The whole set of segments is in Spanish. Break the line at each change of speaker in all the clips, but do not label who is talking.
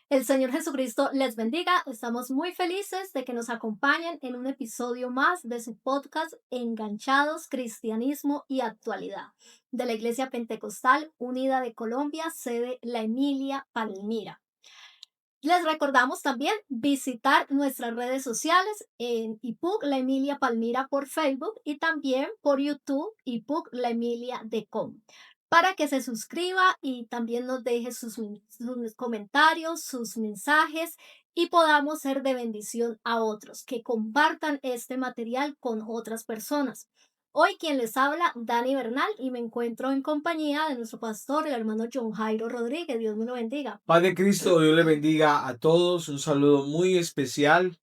El Señor Jesucristo les bendiga. Estamos muy felices de que nos acompañen en un episodio más de su podcast Enganchados, Cristianismo y Actualidad de la Iglesia Pentecostal Unida de Colombia, sede La Emilia, Palmira. Les recordamos también visitar nuestras redes sociales en IPUC La Emilia Palmira por Facebook y también por YouTube IPUC La Emilia de Com para que se suscriba y también nos deje sus comentarios, sus mensajes y podamos ser de bendición a otros, que compartan este material con otras personas. Hoy quien les habla, Dani Bernal, y me encuentro en compañía de nuestro pastor, el hermano John Jairo Rodríguez. Dios me lo bendiga.
Padre Cristo, Dios le bendiga a todos. Un saludo muy especial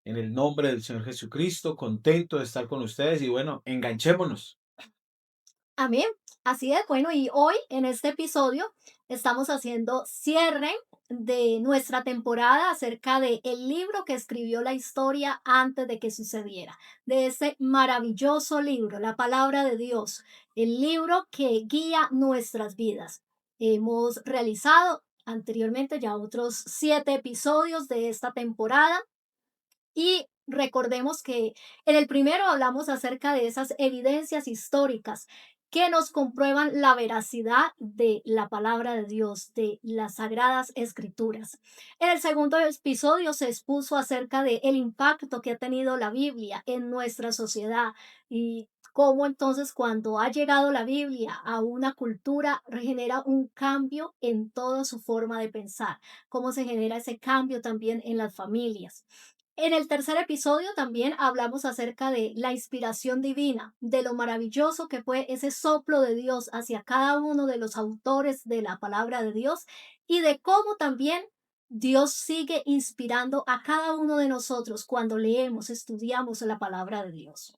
en el nombre del Señor Jesucristo. Contento de estar con ustedes y bueno, enganchémonos.
Amén. Así es, bueno, y hoy en este episodio estamos haciendo cierre de nuestra temporada acerca de el libro que escribió la historia antes de que sucediera, de ese maravilloso libro, la palabra de Dios, el libro que guía nuestras vidas. Hemos realizado anteriormente ya otros 7 episodios de esta temporada y recordemos que en el primero hablamos acerca de esas evidencias históricas que nos comprueban la veracidad de la palabra de Dios, de las sagradas escrituras. En el segundo episodio se expuso acerca de el impacto que ha tenido la Biblia en nuestra sociedad y cómo entonces cuando ha llegado la Biblia a una cultura genera un cambio en toda su forma de pensar, cómo se genera ese cambio también en las familias. En el tercer episodio también hablamos acerca de la inspiración divina, de lo maravilloso que fue ese soplo de Dios hacia cada uno de los autores de la palabra de Dios y de cómo también Dios sigue inspirando a cada uno de nosotros cuando leemos, estudiamos la palabra de Dios.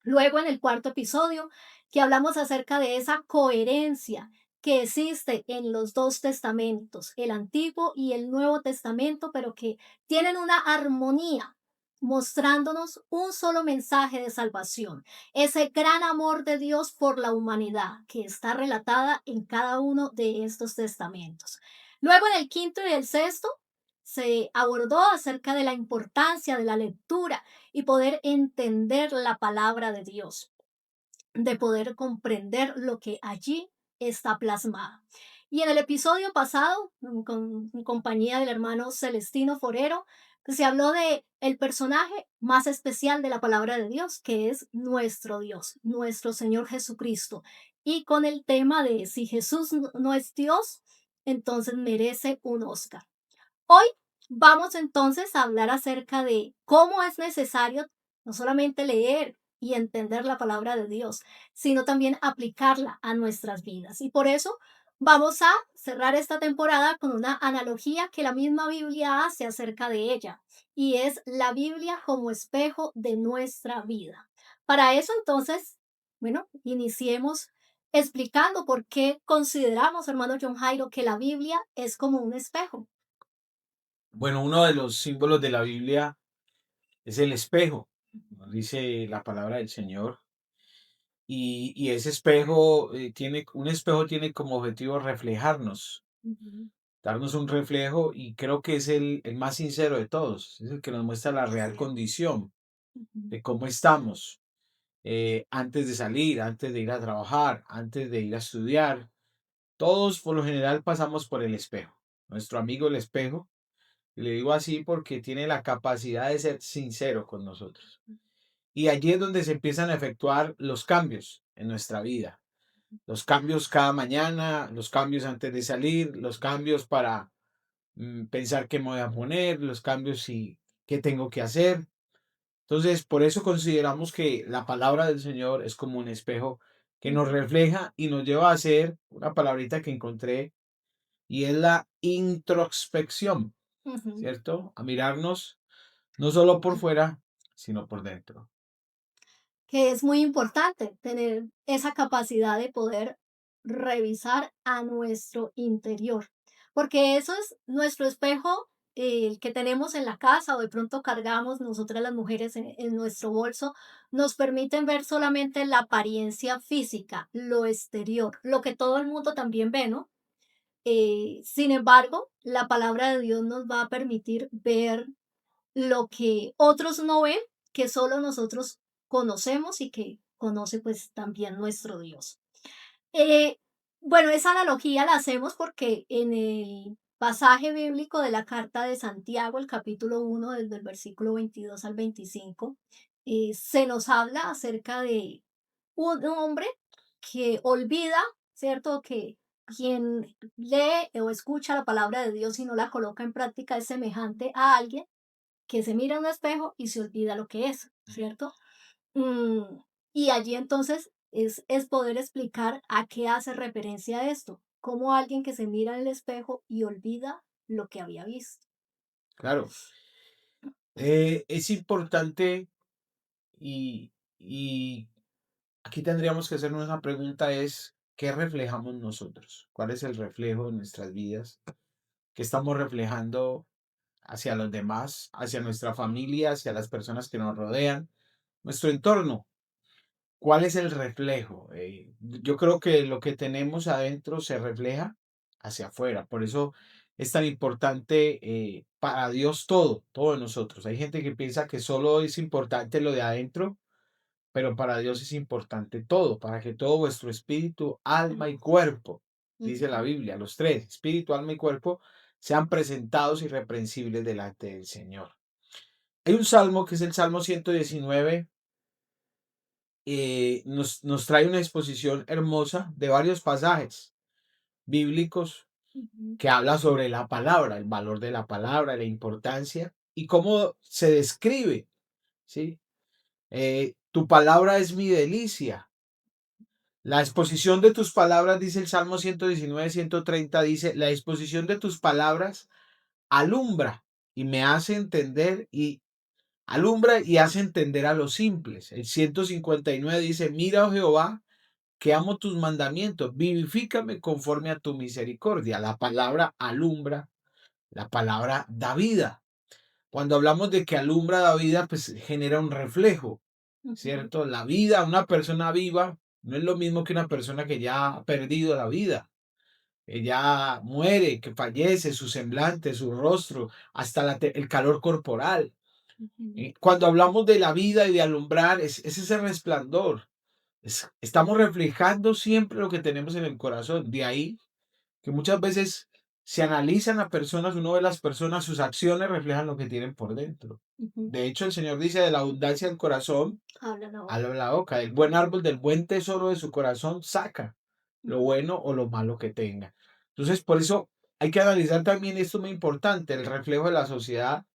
Luego, en el cuarto episodio, que hablamos acerca de esa coherencia que existe en los dos testamentos, el Antiguo y el Nuevo Testamento, pero que tienen una armonía, mostrándonos un solo mensaje de salvación, ese gran amor de Dios por la humanidad que está relatada en cada uno de estos testamentos. Luego, en el quinto y el sexto, se abordó acerca de la importancia de la lectura y poder entender la palabra de Dios, de poder comprender lo que allí está plasmado. Y en el episodio pasado, con compañía del hermano Celestino Forero, se habló de el personaje más especial de la palabra de Dios, que es nuestro Dios, nuestro Señor Jesucristo. Y con el tema de si Jesús no es Dios, entonces merece un Oscar. Hoy vamos entonces a hablar acerca de cómo es necesario no solamente leer y entender la palabra de Dios, sino también aplicarla a nuestras vidas. Y por eso vamos a cerrar esta temporada con una analogía que la misma Biblia hace acerca de ella, y es la Biblia como espejo de nuestra vida. Para eso entonces, bueno, iniciemos explicando por qué consideramos, hermano John Jairo, que la Biblia es como un espejo.
Bueno, uno de los símbolos de la Biblia es el espejo, nos dice la palabra del Señor. Y ese espejo un espejo tiene como objetivo reflejarnos,
Ujú,
darnos un reflejo y creo que es el más sincero de todos, es el que nos muestra la real condición
ujú,
de cómo estamos. Antes de salir, antes de ir a trabajar, antes de ir a estudiar. Todos por lo general pasamos por el espejo. Nuestro amigo el espejo, y le digo así porque tiene la capacidad de ser sincero con nosotros. Y allí es donde se empiezan a efectuar los cambios en nuestra vida. Los cambios cada mañana, los cambios antes de salir, los cambios para pensar qué me voy a poner, los cambios y qué tengo que hacer. Entonces, por eso consideramos que la palabra del Señor es como un espejo que nos refleja y nos lleva a hacer una palabrita que encontré y es la introspección,
ujú.
¿cierto? A mirarnos no solo por fuera, sino por dentro.
Que es muy importante tener esa capacidad de poder revisar a nuestro interior, porque eso es nuestro espejo, el que tenemos en la casa o de pronto cargamos nosotras las mujeres en nuestro bolso, nos permiten ver solamente la apariencia física, lo exterior, lo que todo el mundo también ve, ¿no? Sin embargo, la palabra de Dios nos va a permitir ver lo que otros no ven, que solo nosotros conocemos y que conoce pues también nuestro Dios. Eh, bueno, esa analogía la hacemos porque en el pasaje bíblico de la carta de Santiago, el capítulo 1, desde el versículo 22 al 25, se nos habla acerca de un hombre que olvida, ¿cierto? Que quien lee o escucha la palabra de Dios y no la coloca en práctica es semejante a alguien que se mira en un espejo y se olvida lo que es, ¿cierto? Mm, y allí entonces es poder explicar a qué hace referencia esto, como alguien que se mira en el espejo y olvida lo que había visto.
Claro, es importante y aquí tendríamos que hacernos una pregunta es, ¿qué reflejamos nosotros? ¿Cuál es el reflejo de nuestras vidas? ¿Qué estamos reflejando hacia los demás, hacia nuestra familia, hacia las personas que nos rodean, nuestro entorno? ¿Cuál es el reflejo? Yo creo que lo que tenemos adentro se refleja hacia afuera. Por eso es tan importante para Dios todo, todo de nosotros. Hay gente que piensa que solo es importante lo de adentro, pero para Dios es importante todo, para que todo vuestro espíritu, alma y cuerpo, dice la
Ujú,
Biblia, los tres, espíritu, alma y cuerpo, sean presentados irreprensibles delante del Señor. Hay un salmo que es el Salmo 119, nos trae una exposición hermosa de varios pasajes bíblicos
ujú,
que habla sobre la palabra, el valor de la palabra, la importancia y cómo se describe, ¿sí? Tu palabra es mi delicia. La exposición de tus palabras, dice el Salmo 119, 130 dice, la exposición de tus palabras alumbra y me hace entender y alumbra y hace entender a los simples. El 159 dice, mira, oh Jehová, que amo tus mandamientos, vivifícame conforme a tu misericordia. La palabra alumbra, la palabra da vida. Cuando hablamos de que alumbra da vida, pues genera un reflejo,
ujú,
¿cierto? La vida, una persona viva, no es lo mismo que una persona que ya ha perdido la vida, que ya muere, que fallece, su semblante, su rostro, hasta el calor corporal.
ujú,
Cuando hablamos de la vida y de alumbrar, es ese resplandor. Estamos reflejando siempre lo que tenemos en el corazón. De ahí que muchas veces se analizan a personas, uno ve las personas, sus acciones reflejan lo que tienen por dentro.
ujú.
De hecho, el Señor dice, de la abundancia del corazón,
Habla la boca.
habla la boca. El buen árbol del buen tesoro de su corazón saca lo
Ujú,
bueno o lo malo que tenga. Entonces, por eso hay que analizar también esto muy importante, el reflejo de la sociedad,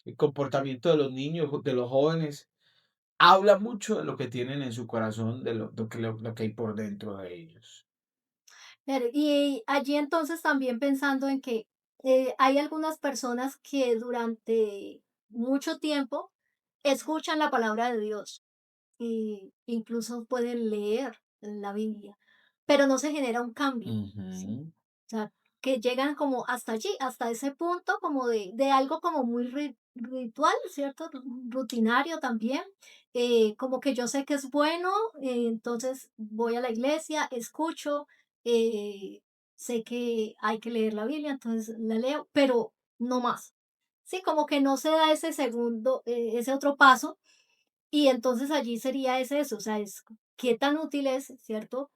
el comportamiento de los niños, de los jóvenes. Habla mucho de lo que tienen en su corazón, de lo que hay por dentro de ellos.
claro, y allí entonces también pensando en que hay algunas personas que durante mucho tiempo escuchan la palabra de Dios y incluso pueden leer la Biblia, pero no se genera un cambio, ¿sí?
Ujú.
O sea, que llegan como hasta allí, hasta ese punto como de algo como muy ritual, ¿cierto? Rutinario también, como que yo sé que es bueno, entonces voy a la iglesia, escucho, eh, sé que hay que leer la Biblia, entonces la leo, pero no más. Sí, como que no se da ese segundo, ese otro paso y entonces allí sería es eso, o sea, es qué tan útil es, ¿cierto?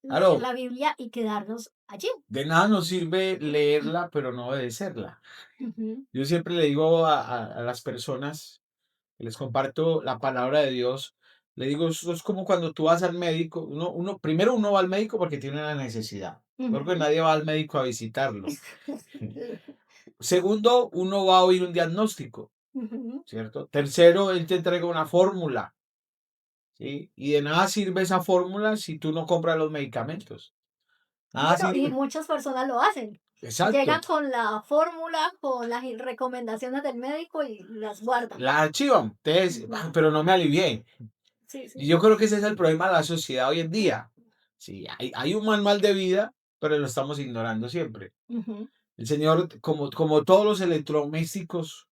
Leer
Claro,
la Biblia y quedarnos allí.
de nada nos sirve leerla, pero no obedecerla.
Ujú,
Yo siempre le digo a las personas que les comparto la palabra de Dios, le digo, eso es como cuando tú vas al médico, primero uno va al médico porque tiene una necesidad, porque
ujú.
nadie va al médico a visitarlo. Segundo, uno va a oír un diagnóstico,
Ujú.
¿cierto? Tercero, él te entrega una fórmula, ¿sí? Y de nada sirve esa fórmula si tú no compras los medicamentos. Nada
Bueno, y
sirve.
muchas personas lo hacen.
Exacto.
Llegan con la fórmula, con las recomendaciones del médico y las guardan.
La archivan, entonces,
Ujú.
pero no me alivié.
Sí,
Y
sí.
yo creo que ese es el problema de la sociedad hoy en día. Sí, hay un manual de vida, pero lo estamos ignorando siempre.
Ujú.
El Señor, como todos los electrodomésticos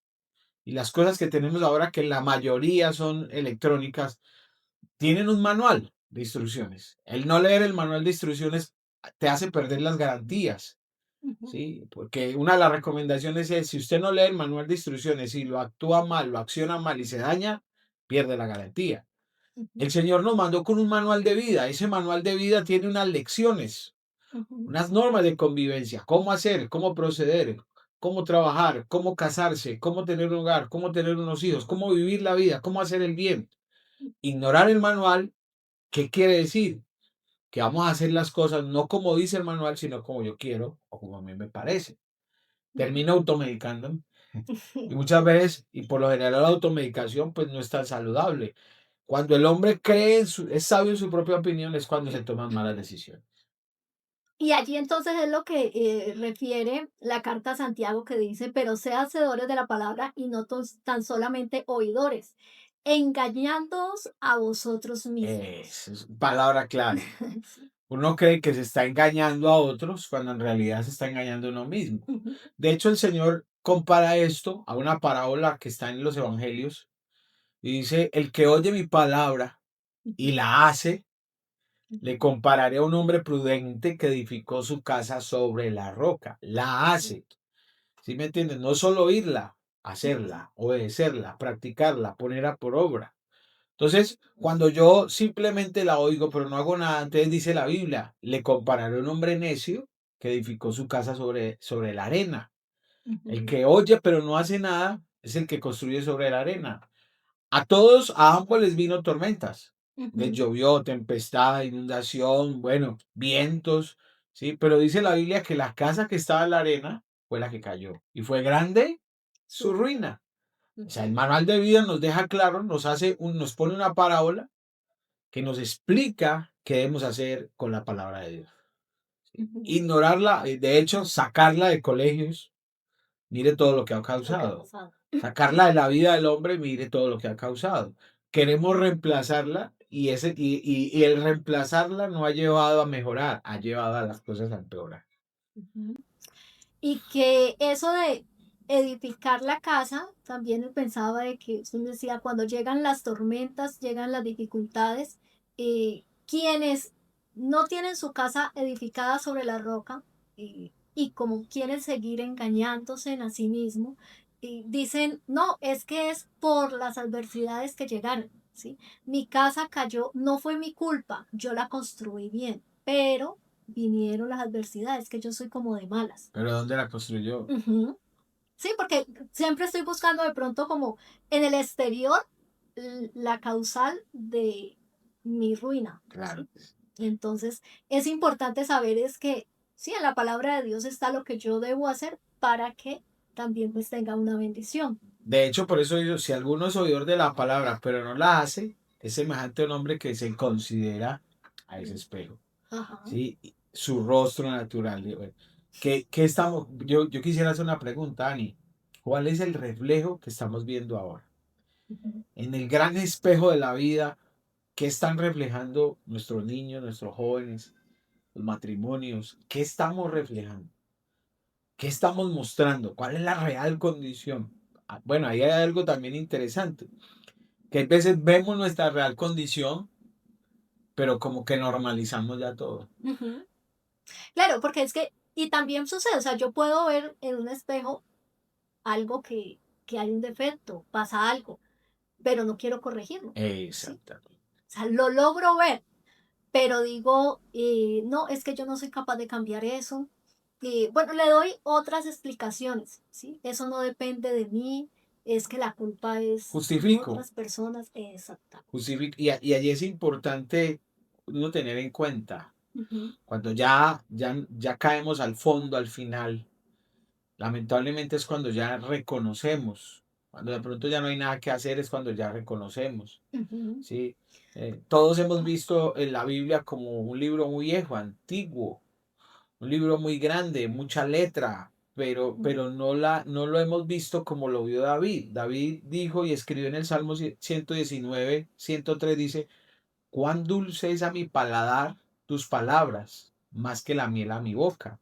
y las cosas que tenemos ahora, que la mayoría son electrónicas, tienen un manual de instrucciones. El no leer el manual de instrucciones te hace perder las garantías,
Ujú,
¿sí? Porque una de las recomendaciones es, si usted no lee el manual de instrucciones y lo actúa mal, lo acciona mal y se daña, pierde la garantía.
ujú,
El Señor nos mandó con un manual de vida. Ese manual de vida tiene unas lecciones,
ujú,
unas normas de convivencia, cómo hacer, cómo proceder, cómo trabajar, cómo casarse, cómo tener un hogar, cómo tener unos hijos, cómo vivir la vida, cómo hacer el bien. Ignorar el manual, ¿qué quiere decir? Que vamos a hacer las cosas no como dice el manual, sino como yo quiero o como a mí me parece.
ujú.
Termino automedicándome y muchas veces, y por lo general la automedicación pues no es tan saludable. Cuando el hombre cree es sabio en su propia opinión, es cuando se toman malas decisiones.
Y allí entonces es lo que refiere la carta a Santiago que dice, pero sea hacedores de la palabra y no tan solamente oidores, engañándoos a vosotros mismos.
Es palabra clave.
Sí.
Uno cree que se está engañando a otros cuando en realidad se está engañando a uno mismo.
Ujú,
De hecho, el Señor compara esto a una parábola que está en los evangelios y dice, el que oye mi palabra y
ujú,
la hace, le
ujú.
compararé a un hombre prudente que edificó su casa sobre la roca. La hace. ¿Sí me entienden? No solo oírla,
Ujú,
hacerla, obedecerla, practicarla, ponerla por obra. Entonces, cuando yo simplemente la oigo, pero no hago nada, entonces dice la Biblia, le compararé a un hombre necio que edificó su casa sobre la arena. El
ujú,
que oye, pero no hace nada, es el que construye sobre la arena. A ambos les vino tormentas. Les
ujú.
llovió, tempestad, inundación, bueno, vientos, ¿sí? Pero dice la Biblia que la casa que estaba en la arena fue la que cayó. Y fue grande su
Su ruina.
ruina. O sea, el
Ujú,
manual de vida nos deja claro, nos pone una parábola que nos explica qué debemos hacer con la palabra de Dios.
ujú.
Ignorarla, de hecho, sacarla de colegios, mire todo lo que ha
Lo que ha
causado.
pasado.
Sacarla de la vida del hombre, mire todo lo que ha causado. Queremos reemplazarla y el reemplazarla no ha llevado a mejorar, ha llevado a las cosas a empeorar.
Ujú. Y que eso de edificar la casa, también pensaba de que usted decía, cuando llegan las tormentas, llegan las dificultades, quienes no tienen su casa edificada sobre la roca y como quieren seguir engañándose en a sí mismo, y dicen, no, es que es por las adversidades que llegaron, ¿sí? Mi casa cayó, no fue mi culpa, yo la construí bien, pero vinieron las adversidades, que yo soy como de malas.
Pero ¿dónde la construyó?
Ujú. Sí, porque siempre estoy buscando de pronto como en el exterior la causal de mi ruina,
Claro.
¿sí? Entonces, es importante saber es que sí, en la palabra de Dios está lo que yo debo hacer para que también pues tenga una bendición.
De hecho, por eso digo, si alguno es oidor de la palabra, pero no la hace, es semejante a un hombre que se considera a ese espejo.
Ajá.
¿Sí? Su rostro natural. Y bueno, ¿qué estamos? Yo quisiera hacer una pregunta, Ani. ¿Cuál es el reflejo que estamos viendo ahora?
Ujú,
En el gran espejo de la vida, ¿qué están reflejando nuestros niños, nuestros jóvenes, los matrimonios? ¿Qué estamos reflejando? ¿Qué estamos mostrando? ¿Cuál es la real condición? Bueno, ahí hay algo también interesante, que a veces vemos nuestra real condición, pero como que normalizamos ya todo.
ujú. Claro, porque es que, y también sucede, o sea, yo puedo ver en un espejo algo que hay un defecto, pasa algo, pero no quiero corregirlo, ¿sí?
Exactamente.
O sea, lo logro ver, pero digo, no, es que yo no soy capaz de cambiar eso. Bueno, le doy otras explicaciones, ¿sí? Eso no depende de mí, es que la culpa es de
Justifico.
otras personas. Exactamente.
Y allí es importante uno tener en cuenta,
Ujú,
cuando ya caemos al fondo, al final, lamentablemente es cuando ya reconocemos, cuando de pronto ya no hay nada que hacer, es cuando ya reconocemos,
ujú,
¿sí? Todos hemos visto en la Biblia como un libro muy viejo, antiguo, un libro muy grande, mucha letra,
ujú,
pero no lo hemos visto como lo vio David. David dijo y escribió en el Salmo 119, 103, dice, cuán dulce es a mi paladar tus palabras, más que la miel a mi boca.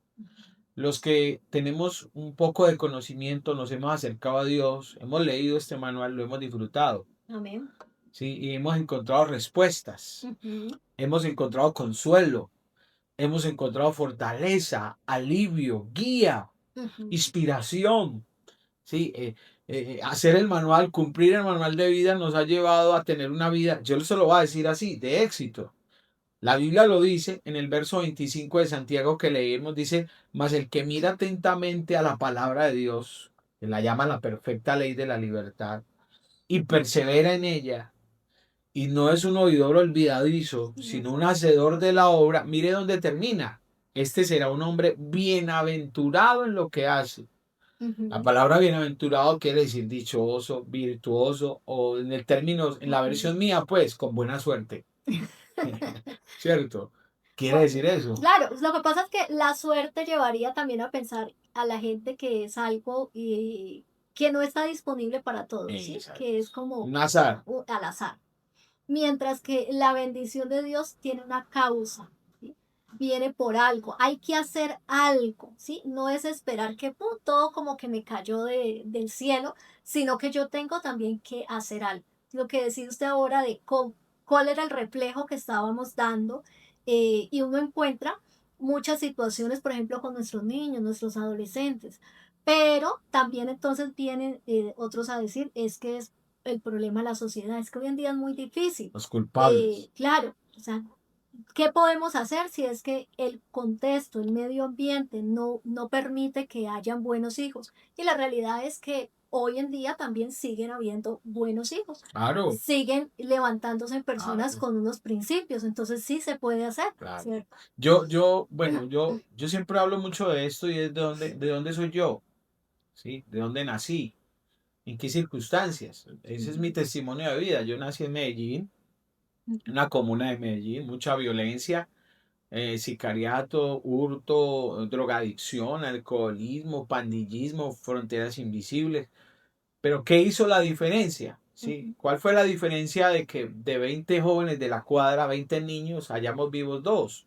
los que tenemos un poco de conocimiento, nos hemos acercado a Dios, hemos leído este manual, lo hemos disfrutado,
Amén.
¿sí? Y hemos encontrado respuestas,
Ujú,
hemos encontrado consuelo, hemos encontrado fortaleza, alivio, guía,
ujú,
inspiración, ¿sí? Hacer el manual, cumplir el manual de vida nos ha llevado a tener una vida, yo se lo voy a decir así, de éxito. La Biblia lo dice en el verso 25 de Santiago que leímos, dice, mas el que mira atentamente a la palabra de Dios, que la llama la perfecta ley de la libertad, y persevera en ella, y no es un oidor olvidadizo,
sí,
sino un hacedor de la obra, mire dónde termina. Este será un hombre bienaventurado en lo que hace. La
ujú,
palabra bienaventurado quiere decir dichoso, virtuoso, o en el término, en la
ujú.
versión mía, pues, con buena suerte. ¿Cierto? Quiere
Pues,
decir eso.
claro, lo que pasa es que la suerte llevaría también a pensar a la gente que es algo que no está disponible para todos, ¿sí? Que
Exacto.
es como
Un azar.
al azar. Mientras que la bendición de Dios tiene una causa, ¿sí? Viene por algo, hay que hacer algo, ¿sí? No es esperar que ¡pum! Todo como que me cayó del cielo, sino que yo tengo también que hacer algo. Lo que decía usted ahora de cuál era el reflejo que estábamos dando, y uno encuentra muchas situaciones, por ejemplo, con nuestros niños, nuestros adolescentes, pero también entonces vienen otros a decir, es que es el problema de la sociedad, es que hoy en día es muy difícil.
Los culpables.
Claro, o sea, ¿qué podemos hacer si es que el contexto, el medio ambiente no permite que hayan buenos hijos? Y la realidad es que hoy en día también siguen habiendo buenos hijos,
Claro,
siguen levantándose personas
claro,
con unos principios, entonces sí se puede hacer,
claro.
¿cierto?
Bueno, yo siempre hablo mucho de esto y es de dónde soy yo, ¿sí? De dónde nací, en qué circunstancias. Ese es mi
Ujú,
testimonio de vida. Yo nací en Medellín, en
ujú,
una comuna de Medellín, mucha violencia, sicariato, hurto, drogadicción, alcoholismo, pandillismo, fronteras invisibles. Pero ¿qué hizo la diferencia? ¿Sí?
ujú,
¿Cuál fue la diferencia de que de 20 jóvenes de la cuadra, 20 niños, hayamos vivos dos?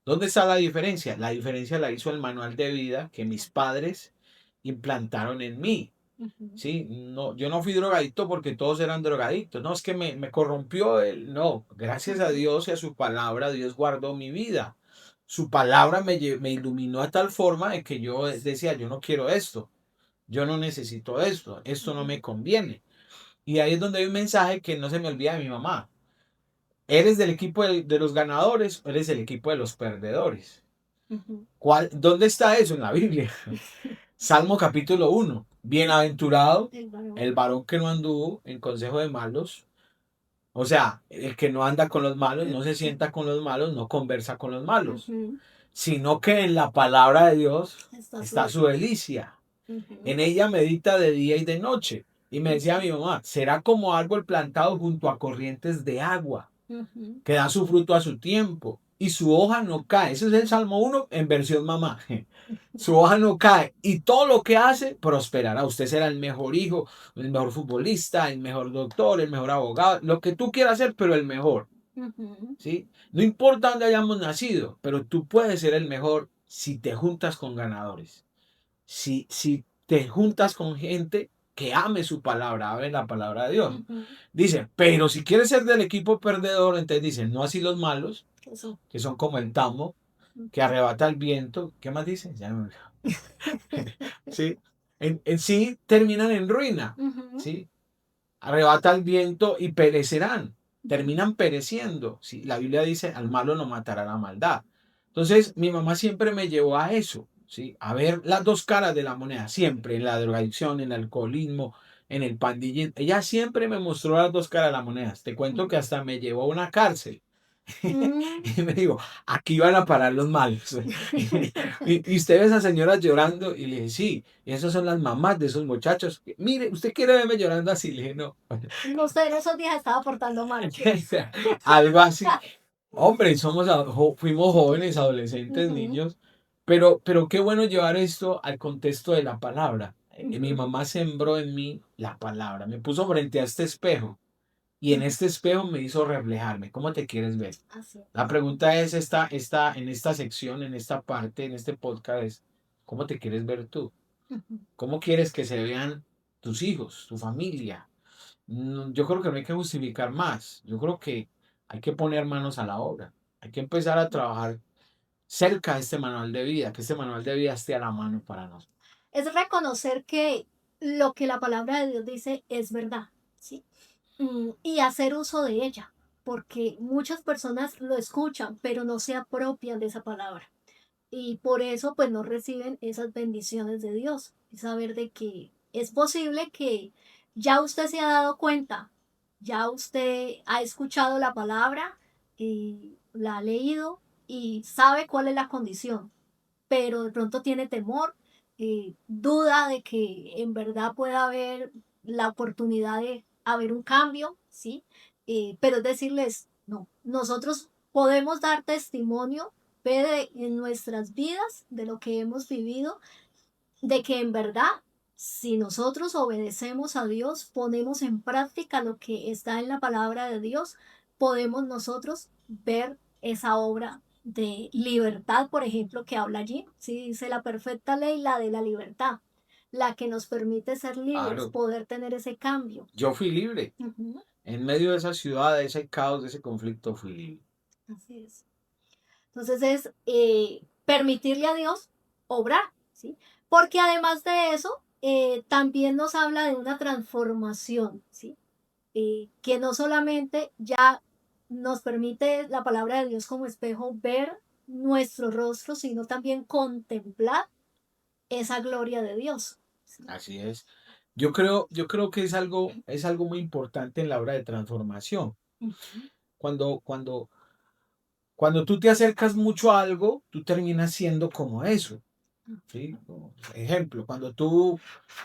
¿Dónde está la diferencia? La diferencia la hizo el manual de vida que mis padres implantaron en mí.
ujú,
¿Sí? No, yo no fui drogadicto porque todos eran drogadictos. No, es que me corrompió él. No, gracias a
ujú,
Dios y a su palabra, Dios guardó mi vida. Su palabra me iluminó a tal forma de que yo decía, yo no quiero esto, yo no necesito esto no me
ujú,
conviene. Y ahí es donde hay un mensaje que no se me olvida de mi mamá. ¿Eres del equipo de los ganadores o eres del equipo de los perdedores?
ujú.
¿Dónde está eso en la Biblia? Salmo capítulo 1. Bienaventurado
El varón.
el varón que no anduvo en consejo de malos. O sea, el que no anda con los malos, no se sienta con los malos, no conversa con los malos,
Ujú,
sino que en la palabra de Dios
está su
está su
delicia.
delicia.
Ujú,
En ella medita de día y de noche. Y me decía
ujú,
mi mamá, será como árbol plantado junto a corrientes de agua,
ujú,
que da su fruto a su tiempo y su hoja no cae. Ese es el Salmo 1 en versión mamá. Su hoja no cae y todo lo que hace prosperará. Usted será el mejor hijo, el mejor futbolista, el mejor doctor, el mejor abogado, lo que tú quieras ser, pero el mejor.
ujú,
¿Sí? No importa dónde hayamos nacido, pero tú puedes ser el mejor si te juntas con ganadores. Si te juntas con gente que ame su palabra, ame la palabra de Dios.
ujú.
Dice, pero si quieres ser del equipo perdedor, entonces dice, no así los malos,
Eso.
que son como el tamo, que
Ujú.
arrebata el viento. ¿Qué más dice? Ya me olvidó. Sí, en sí terminan en ruina.
Ujú,
¿Sí? Arrebata el viento y perecerán.
ujú,
Terminan pereciendo. ¿Sí? La Biblia dice, al malo no matará la maldad. Entonces, mi mamá siempre me llevó a eso, ¿sí? A ver las dos caras de la moneda, siempre, en la drogadicción, en el alcoholismo, en el pandillismo. Ella siempre me mostró las dos caras de la moneda. Te cuento que
ujú.
hasta me llevó a una cárcel.
Mm.
Y me dijo, aquí van a parar los malos. Y usted ve a esa señora llorando y le dije, sí, esas son las mamás de esos muchachos. Mire, ¿usted quiere verme llorando así? Le dije, no.
Usted en esos días estaba portando mal.
Algo así. Hombre, fuimos jóvenes, adolescentes,
Ujú,
niños, pero qué bueno llevar esto al contexto de la palabra. Mi
ujú.
mamá sembró en mí la palabra, me puso frente a este espejo y en este espejo me hizo reflejarme. ¿Cómo te quieres ver?
Así
La
es.
pregunta es en esta sección, en esta parte, en este podcast, es, ¿Cómo te quieres ver tú?
Ujú.
¿Cómo quieres que se vean tus hijos, tu familia? Yo creo que no hay que justificar más. Yo creo que hay que poner manos a la obra. Hay que empezar a trabajar cerca de este manual de vida, que este manual de vida esté a la mano para nosotros.
Es reconocer que lo que la palabra de Dios dice es verdad, ¿sí? Y hacer uso de ella, porque muchas personas lo escuchan, pero no se apropian de esa palabra. Y por eso, pues, no reciben esas bendiciones de Dios. Y saber de que es posible que ya usted se ha dado cuenta, ya usted ha escuchado la palabra y la ha leído y sabe cuál es la condición, pero de pronto tiene temor, duda de que en verdad pueda haber la oportunidad de haber un cambio, ¿sí? Pero es decirles, no, nosotros podemos dar testimonio en nuestras vidas de lo que hemos vivido, de que en verdad, si nosotros obedecemos a Dios, ponemos en práctica lo que está en la palabra de Dios, podemos nosotros ver esa obra de libertad, por ejemplo, que habla allí. Sí, dice la perfecta ley, la de la libertad, la que nos permite ser libres,
Claro,
poder tener ese cambio.
yo fui libre.
Ujú.
En medio de esa ciudad, de ese caos, de ese conflicto, fui libre.
Así es. Entonces es permitirle a Dios obrar, ¿sí? Porque además de eso, también nos habla de una transformación, ¿sí? Que no solamente ya nos permite la palabra de Dios como espejo ver nuestro rostro, sino también contemplar esa gloria de Dios. ¿Sí?
Así es. Yo creo que es algo muy importante en la obra de transformación.
Ujú,
Cuando, cuando, cuando tú te acercas mucho a algo, tú terminas siendo como eso. ¿Sí? Como ejemplo, cuando tú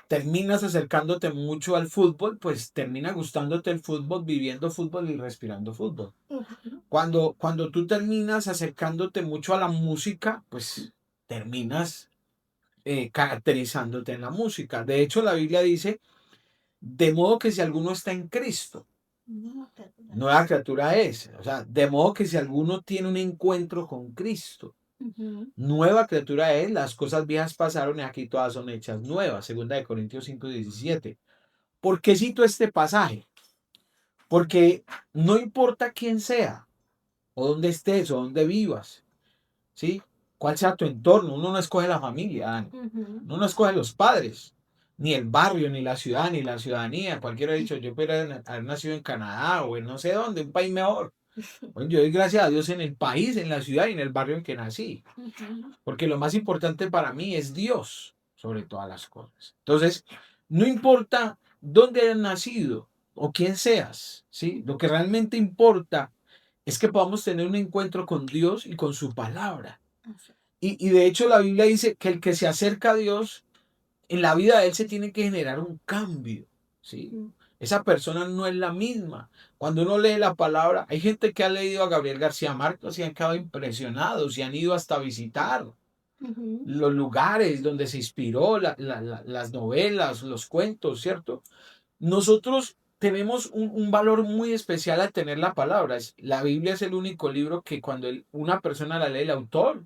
terminas acercándote mucho al fútbol, pues termina gustándote el fútbol, viviendo fútbol y respirando fútbol.
ujú,
Cuando tú terminas acercándote mucho a la música, pues terminas caracterizándote en la música. De hecho, la Biblia dice, de modo que si alguno está en Cristo,
no, perdón.
nueva criatura es. O sea, de modo que si alguno tiene un encuentro con Cristo,
Ujú,
nueva criatura es, las cosas viejas pasaron y aquí todas son hechas nuevas. Segunda de Corintios 5:17. ¿Por qué cito este pasaje? Porque no importa quién sea, o dónde estés, o dónde vivas, ¿sí? ¿Cuál sea tu entorno? Uno no escoge la familia, Dani.
ujú,
Uno no escoge los padres, ni el barrio, ni la ciudad, ni la ciudadanía. Cualquiera ha dicho, yo pudiera haber nacido en Canadá o en no sé dónde, un país mejor. Bueno, yo doy gracias a Dios en el país, en la ciudad y en el barrio en que nací.
ujú,
Porque lo más importante para mí es Dios sobre todas las cosas. Entonces, no importa dónde hayas nacido o quién seas, ¿sí? Lo que realmente importa es que podamos tener un encuentro con Dios y con su palabra.
así,
Y de hecho la Biblia dice que el que se acerca a Dios, en la vida de él se tiene que generar un cambio, ¿sí?
mm,
Esa persona no es la misma. Cuando uno lee la palabra, hay gente que ha leído a Gabriel García Márquez y han quedado impresionados y han ido hasta a visitar
ujú,
los lugares donde se inspiró, las novelas, los cuentos, ¿cierto? Nosotros tenemos un valor muy especial al tener la palabra. La Biblia es el único libro que cuando una persona la lee, el autor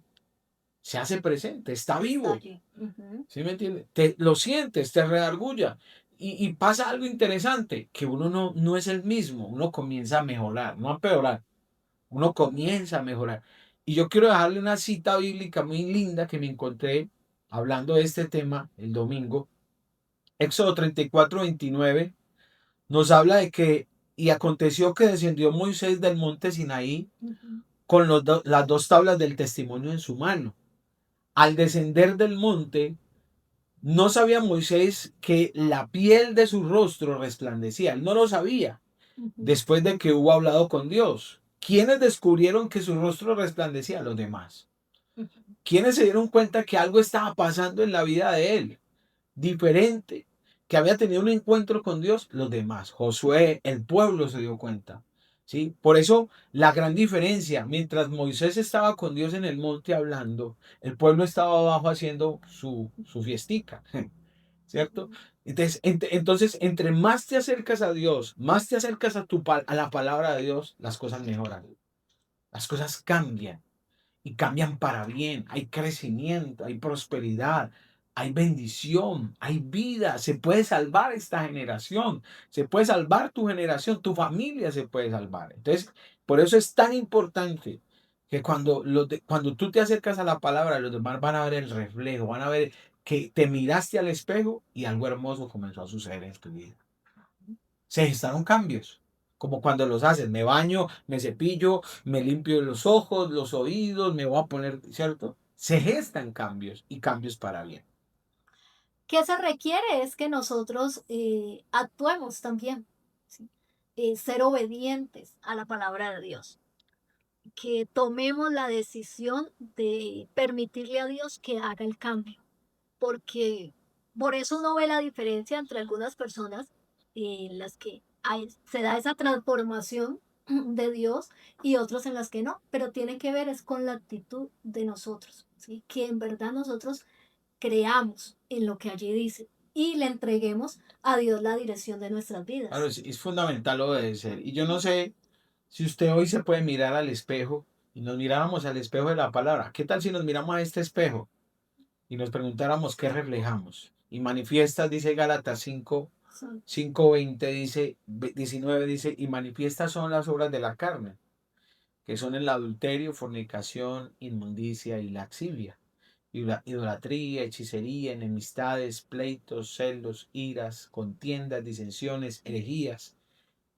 se hace presente, está
está
vivo.
allí. Ujú,
¿Sí me entiendes? Te lo sientes, te redarguya. Y pasa algo interesante, que uno no es el mismo, uno comienza a mejorar, no a empeorar, uno comienza a mejorar. Y yo quiero dejarle una cita bíblica muy linda que me encontré hablando de este tema el domingo. Éxodo 34:29 nos habla de que, y aconteció que descendió Moisés del monte Sinaí
ujú,
con las dos tablas del testimonio en su mano. Al descender del monte, no sabía Moisés que la piel de su rostro resplandecía. Él no lo sabía
ujú,
después de que hubo hablado con Dios. ¿Quiénes descubrieron que su rostro resplandecía? Los demás.
ujú.
¿Quiénes se dieron cuenta que algo estaba pasando en la vida de él? Diferente, que había tenido un encuentro con Dios, los demás. Josué, el pueblo se dio cuenta. ¿Sí? Por eso la gran diferencia, mientras Moisés estaba con Dios en el monte hablando, el pueblo estaba abajo haciendo su fiestica. ¿Cierto? Entonces, entre más te acercas a Dios, más te acercas a la palabra de Dios, las cosas mejoran, las cosas cambian. y cambian para bien. Hay crecimiento, hay prosperidad, hay bendición, hay vida. Se puede salvar esta generación, se puede salvar tu generación, tu familia se puede salvar. Entonces, por eso es tan importante que cuando tú te acercas a la palabra, los demás van a ver el reflejo, van a ver que te miraste al espejo y algo hermoso comenzó a suceder en tu vida. Se gestaron cambios, como cuando los haces, me baño, me cepillo, me limpio los ojos, los oídos, me voy a poner, ¿cierto? Se gestan cambios y cambios para bien.
¿Qué se requiere? Es que nosotros actuemos también, ¿sí? Ser obedientes a la palabra de Dios, que tomemos la decisión de permitirle a Dios que haga el cambio, porque por eso uno ve la diferencia entre algunas personas en las que se da esa transformación de Dios y otros en las que no, pero tiene que ver es con la actitud de nosotros, ¿sí? Que en verdad nosotros creamos en lo que allí dice y le entreguemos a Dios la dirección de nuestras
Claro,
vidas.
es fundamental obedecer. Y yo no sé si usted hoy se puede mirar al espejo y nos miráramos al espejo de la palabra. ¿Qué tal si nos miramos a este espejo y nos preguntáramos qué reflejamos? Y manifiestas, dice Gálatas
Son-
5:20, dice, 19 dice, y manifiestas son las obras de la carne, que son el adulterio, fornicación, inmundicia y laxivia, idolatría, hechicería, enemistades, pleitos, celos, iras, contiendas, disensiones, herejías,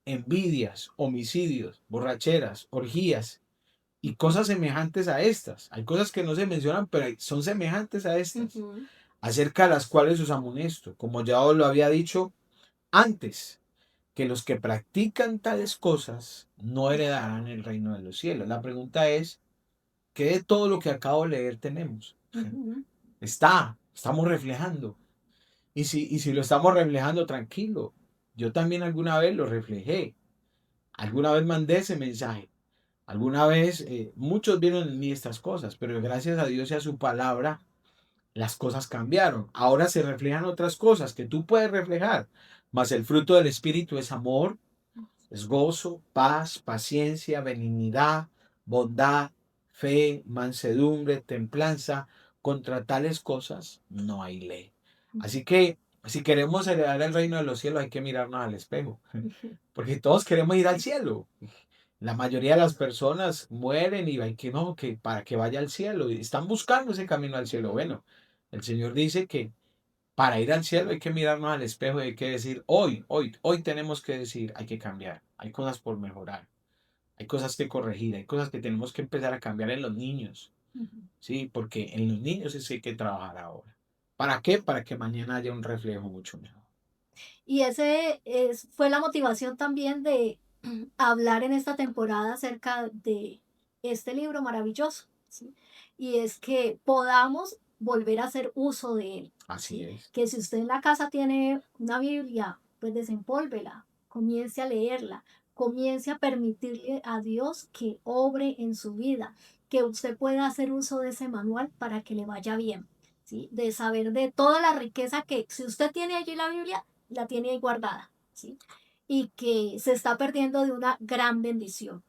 envidias, homicidios, borracheras, orgías y cosas semejantes a estas. Hay cosas que no se mencionan, pero son semejantes a estas,
Ujú,
acerca de las cuales os amonesto, como ya os lo había dicho antes, que los que practican tales cosas no heredarán el reino de los cielos. La pregunta es, ¿qué de todo lo que acabo de leer tenemos?
ujú,
Estamos reflejando. Y si lo estamos reflejando, tranquilo. Yo también alguna vez lo reflejé. Alguna vez mandé ese mensaje. Alguna vez muchos vieron en mí estas cosas, pero gracias a Dios y a su palabra, las cosas cambiaron. Ahora se reflejan otras cosas que tú puedes reflejar. Mas el fruto del Espíritu es amor, es gozo, paz, paciencia, benignidad, bondad, fe, mansedumbre, templanza. Contra tales cosas no hay ley. Así que si queremos heredar el reino de los cielos hay que mirarnos al espejo,
ujú.
porque todos queremos ir al cielo. La mayoría de las personas mueren y hay que no, que para que vaya al cielo y están buscando ese camino al cielo. Bueno, el Señor dice que para ir al cielo hay que mirarnos al espejo y hay que decir, hoy tenemos que decir, hay que cambiar, hay cosas por mejorar, hay cosas que corregir, hay cosas que tenemos que empezar a cambiar en los niños,
Ujú.
¿sí? Porque en los niños es que hay que trabajar ahora. ¿Para qué? Para que mañana haya un reflejo mucho mejor.
Y fue la motivación también de hablar en esta temporada acerca de este libro maravilloso, ¿sí? Y es que podamos volver a hacer uso de él,
Así
¿sí?
es.
Que si usted en la casa tiene una Biblia, pues desempólvela, comience a leerla, comience a permitirle a Dios que obre en su vida, que usted pueda hacer uso de ese manual para que le vaya bien, ¿sí? De saber de toda la riqueza que si usted tiene allí la Biblia, la tiene ahí guardada, ¿sí? Y que se está perdiendo de una gran bendición.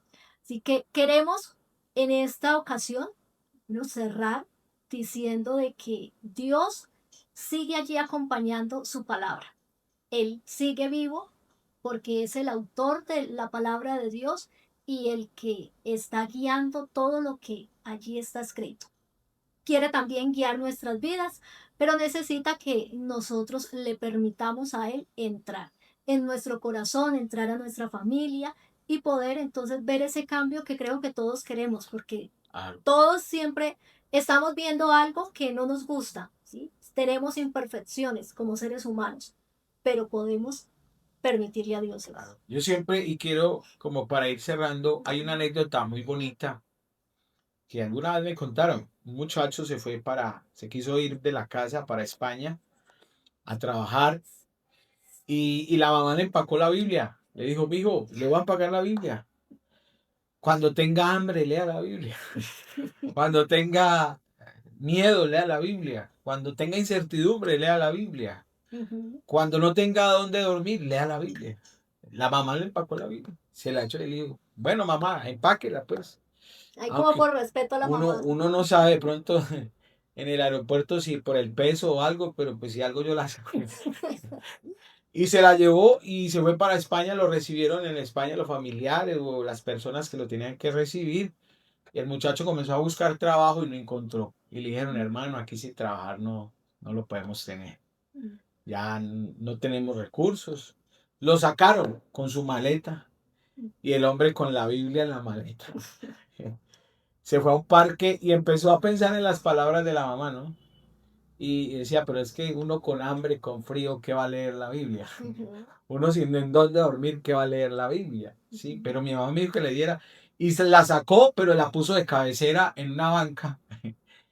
Así que queremos en esta ocasión, ¿no?, cerrar diciendo de que Dios sigue allí acompañando su palabra. Él sigue vivo porque es el autor de la palabra de Dios y el que está guiando todo lo que allí está escrito. Quiere también guiar nuestras vidas, pero necesita que nosotros le permitamos a Él entrar en nuestro corazón, entrar a nuestra familia y poder entonces ver ese cambio que creo que todos queremos, porque
Claro,
todos siempre estamos viendo algo que no nos gusta, ¿sí? Tenemos imperfecciones como seres humanos, pero podemos permitirle a Dios eso.
claro. Yo siempre, y quiero, como para ir cerrando, hay una anécdota muy bonita que alguna vez me contaron. Un muchacho se quiso ir de la casa para España a trabajar y la mamá le empacó la Biblia. Le dijo, mijo, le voy a empacar la Biblia. Cuando tenga hambre, lea la Biblia. Cuando tenga miedo, lea la Biblia. Cuando tenga incertidumbre, lea la Biblia.
Ujú.
Cuando no tenga dónde dormir, lea la Biblia. La mamá le empacó la Biblia. Se la echó y le dijo, bueno, mamá, empáquela pues.
Ahí como
Aunque
por respeto a la mamá.
uno no sabe de pronto en el aeropuerto si por el peso o algo, pero pues si algo yo la saco. Y se la llevó y se fue para España, lo recibieron en España los familiares o las personas que lo tenían que recibir. Y el muchacho comenzó a buscar trabajo y no encontró. Y le dijeron, hermano, aquí sin trabajar no lo podemos tener. Ya no tenemos recursos. Lo sacaron con su maleta y el hombre con la Biblia en la maleta. Se fue a un parque y empezó a pensar en las palabras de la mamá, ¿no? Y decía, pero es que uno con hambre, con frío, ¿qué va a leer la Biblia? Uno sin en dónde dormir, ¿qué va a leer la Biblia? Sí, pero mi mamá me dijo que le diera y se la sacó, pero la puso de cabecera en una banca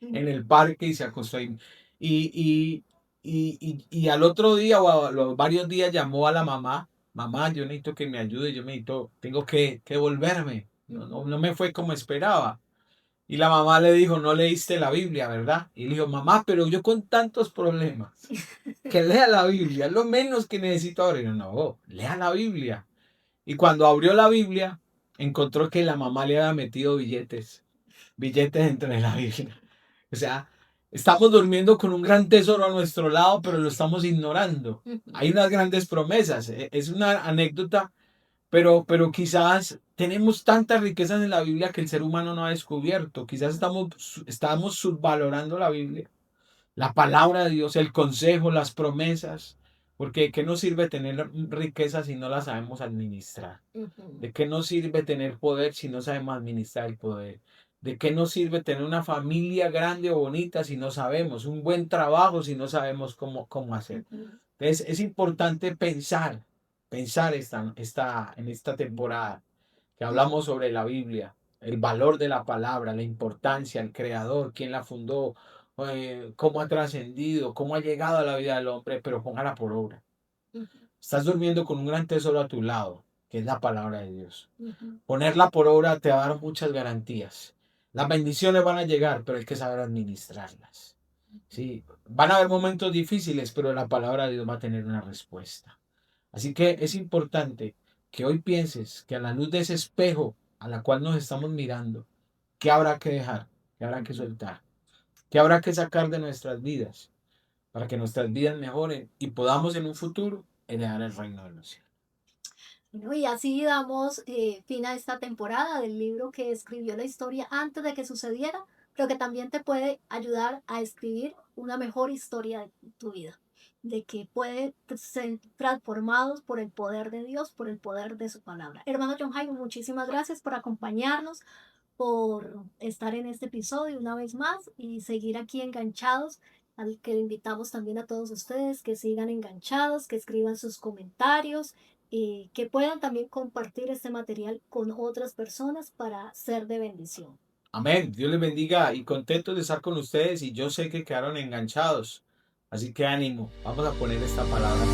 en el parque y se acostó ahí. Y, y al otro día o a los varios días llamó a la mamá, mamá, yo necesito que me ayude, yo necesito, tengo que volverme. No me fue como esperaba. Y la mamá le dijo, no leíste la Biblia, ¿verdad? Y le dijo, mamá, pero yo con tantos problemas, que lea la Biblia, es lo menos que necesito ahora. Y yo, no, lea la Biblia. Y cuando abrió la Biblia, encontró que la mamá le había metido billetes dentro de la Biblia. O sea, estamos durmiendo con un gran tesoro a nuestro lado, pero lo estamos ignorando. Hay unas grandes promesas. Es una anécdota, pero quizás tenemos tantas riquezas en la Biblia que el ser humano no ha descubierto. Quizás estamos subvalorando la Biblia, la palabra de Dios, el consejo, las promesas. Porque ¿qué nos sirve tener riquezas si no las sabemos administrar? ¿De qué nos sirve tener poder si no sabemos administrar el poder? ¿De qué nos sirve tener una familia grande o bonita si no sabemos? Un buen trabajo si no sabemos cómo hacer. Entonces es importante pensar en esta temporada que hablamos sobre la Biblia, el valor de la palabra, la importancia, el creador, quién la fundó, cómo ha trascendido, cómo ha llegado a la vida del hombre, pero póngala por obra. Estás durmiendo con un gran tesoro a tu lado, que es la palabra de Dios. Ponerla por obra te va a dar muchas garantías. Las bendiciones van a llegar, pero hay que saber administrarlas. Sí, van a haber momentos difíciles, pero la palabra de Dios va a tener una respuesta. Así que es importante que hoy pienses que a la luz de ese espejo a la cual nos estamos mirando, ¿qué habrá que dejar? ¿Qué habrá que soltar? ¿Qué habrá que sacar de nuestras vidas para que nuestras vidas mejoren y podamos en un futuro heredar el reino de los cielos?
Bueno, y así damos fin a esta temporada del libro que escribió la historia antes de que sucediera, pero que también te puede ayudar a escribir una mejor historia de tu vida, de que puede ser transformados por el poder de Dios, por el poder de su palabra. Hermano John Jaime, muchísimas gracias por acompañarnos, por estar en este episodio una vez más y seguir aquí enganchados, al que invitamos también a todos ustedes que sigan enganchados, que escriban sus comentarios y que puedan también compartir este material con otras personas para ser de bendición.
Amén. Dios les bendiga y contento de estar con ustedes y yo sé que quedaron enganchados. Así que ánimo. Vamos a poner esta palabra.